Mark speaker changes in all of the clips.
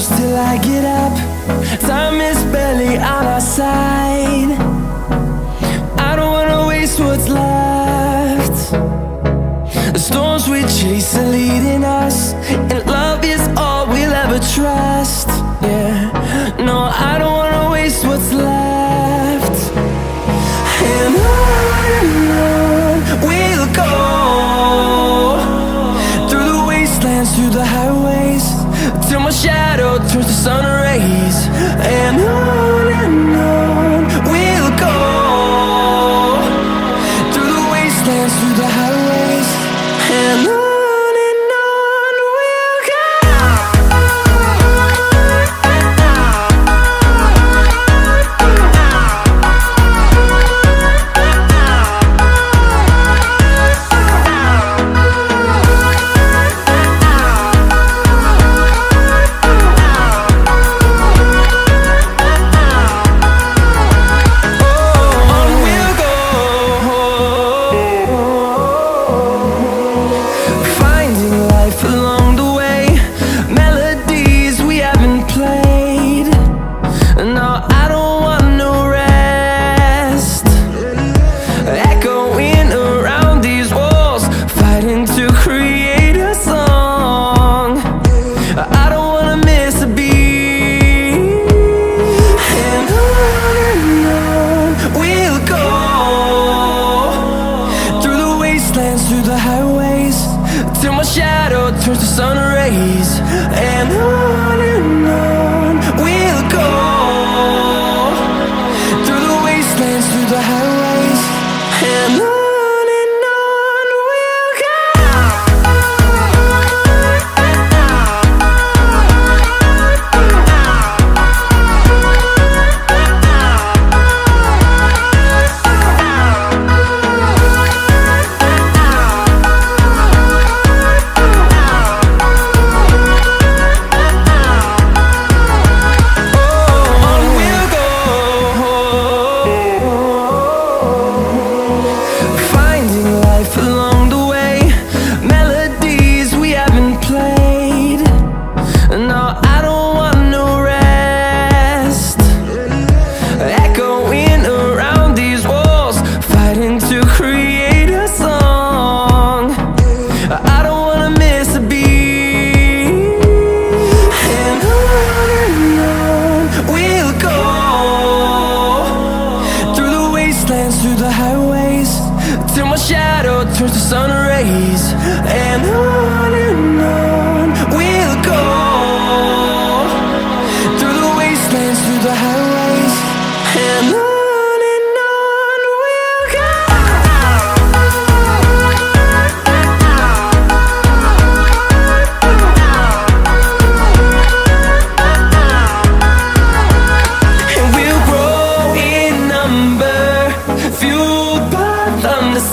Speaker 1: close till I get up. Time is barely on our side. I don't wanna waste what's left. The storms we chase are leading us, and love is all we'll ever trust. Yeah, no, I don't wanna waste what's left. And on we'll go, through the wastelands, through the highways, till my shadow turns to sun rays. And on we'll go, through the wastelands, through the highways, and on we'll go. Through the highways, till my shadow turns to sun rays. And on we'll go, through the wastelands, through the highways, and on we'll go. Through the highways, till my shadow turns to sun rays. And on we'll go, through the wastelands, through the highways, and on we'll go.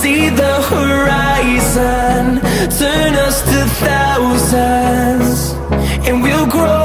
Speaker 1: See the horizon turn us to thousands, and we'll grow